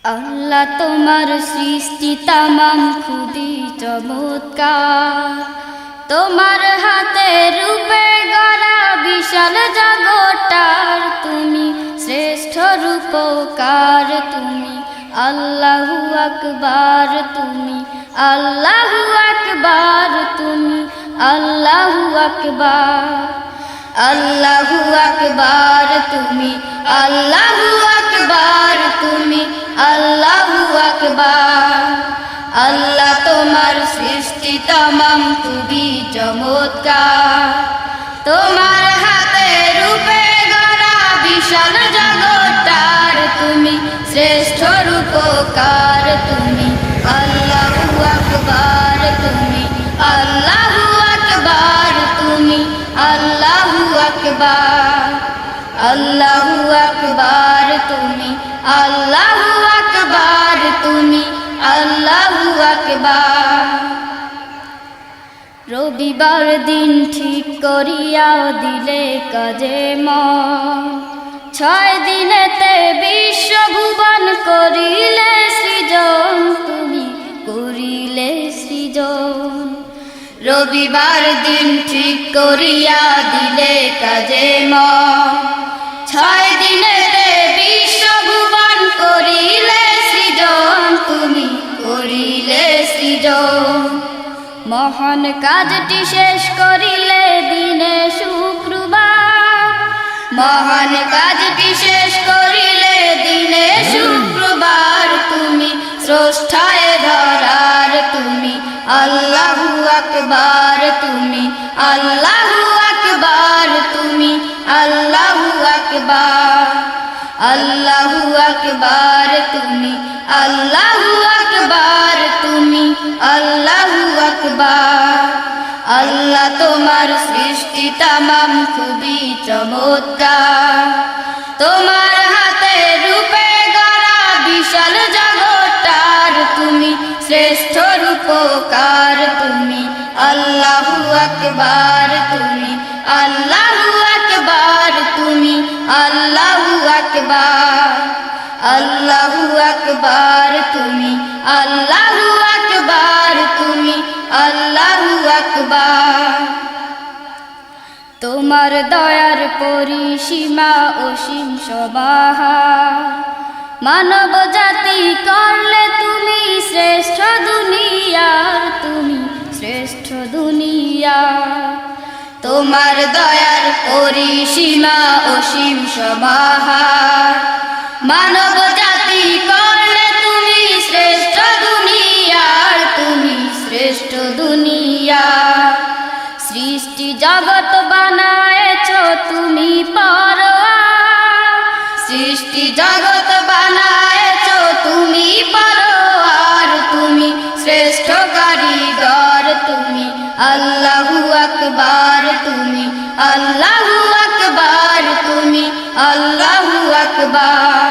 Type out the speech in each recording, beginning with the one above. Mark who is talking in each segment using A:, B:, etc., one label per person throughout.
A: আল্লাহ তোমার সৃষ্টি তামাম খুবই চমৎকার। তোমার হাতে রূপে গড়া বিশাল জগৎটার তুমি শ্রেষ্ঠ রূপকার। তুমি আল্লাহু আকবার, তুমি আল্লাহু আকবার, তুমি আল্লাহু আকবার, আল্লাহু আকবার, তুমি আল্লাহু আকবার, তুমি আল্লাহু আকবার। আল্লাহ তোমার সৃষ্টি তামাম খুবই চমৎকার। তোমার হাতে রূপে গড়া বিশাল জগৎটার তুমি শ্রেষ্ঠ রূপকার। তুমি আল্লাহু আকবার, তুমি আল্লাহু আকবার, তুমি আল্লাহু আকবার, আল্লাহু আকবার, তুমি আল্লাহু আকবার, তুমি আল্লাহু আকবার। রবিবার দিন ঠিক করিয়া দিলে কাজে মন, 6 দিনেতে বিশ্বভুবন করিলে সৃজন, তুমি করিলে সৃজন। রবিবার দিন ঠিক করিয়া দিলে কাজে মন, 6 দিনেতে বিশ্বভুবন করিলে সৃজন, তুমি করিলে সৃজন। মহান কাজটি শেষ করিলে দিনে শুক্রবার, মহান কাজটি শেষ করিলে দিনে শুক্রবার। তুমি স্রষ্টায় ধরার, তুমি আল্লাহু আকবার, তুমি আল্লাহু আকবার, তুমি আল্লাহু আকবার, আল্লাহু আকবার, তুমি আল্লাহু আকবার, তুমি আল্লাহু আকবার। আল্লাহ তোমার সৃষ্টি তামাম খুবই চমৎকার। তোমার হাতে রূপে গড়া বিশাল জগৎটার তুমি শ্রেষ্ঠ রূপকার। তুমি আল্লাহু আকবার, তুমি আল্লাহু আকবার, তুমি আল্লাহু আকবার, আল্লাহু আকবার, তুমি আল্লাহু আকবার, তুমি আল্লাহু আকবার। তোমার দয়ার পরিসীমা অসীম সমাহার, মানব জাতি করলে তুমি শ্রেষ্ঠ দুনিয়ার, তুমি শ্রেষ্ঠ দুনিয়ার। তোমার দয়ার পরিসীমা অসীম সমাহার, মানব জাতি করলে তুমি শ্রেষ্ঠ দুনিয়ার, তুমি শ্রেষ্ঠ দুনিয়ার। সৃষ্টি জগৎ বানায়েছ তুমি পরোয়ার, সৃষ্টি জগৎ বানায়েছ তুমি পরোয়ার। তুমি শ্রেষ্ঠ কারিগর, তুমি আল্লাহু আকবার, তুমি আল্লাহু আকবার, তুমি আল্লাহু আকবার,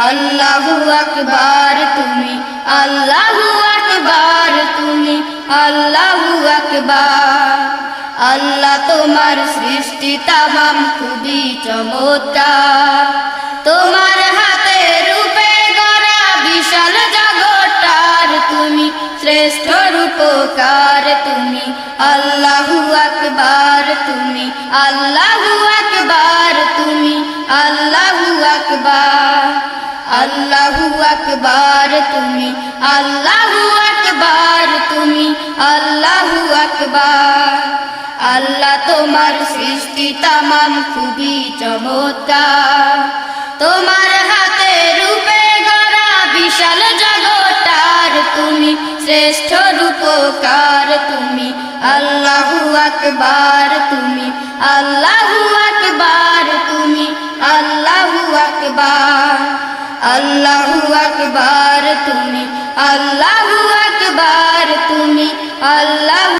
A: আল্লাহু আকবার, তুমি আল্লাহু আকবার, তুমি আল্লাহু আকবার। আল্লাহ তোমার সৃষ্টি তামাম খুবই চমৎকার। তোমার হাতে রূপে গড়া বিশাল জগৎটার তুমি শ্রেষ্ঠ রূপকার। তুমি আল্লাহু আকবার, তুমি আল্লাহু আকবার, তুমি আল্লাহু আকবার, আল্লাহু আকবার, তুমি আল্লাহু আকবার, তুমি আল্লাহু আকবার। আল্লাহ তোমার সৃষ্টি তামাম খুবই চমৎকার। তোমার হাতে রূপে গড়া বিশাল জগৎটার তুমি শ্রেষ্ঠ রূপকার। তুমি আল্লাহু আকবার, তুমি আল্লাহু আকবার, তুমি আল্লাহু আকবার, আল্লাহু আকবার, তুমি আল্লাহু আকবার, তুমি আল্লাহু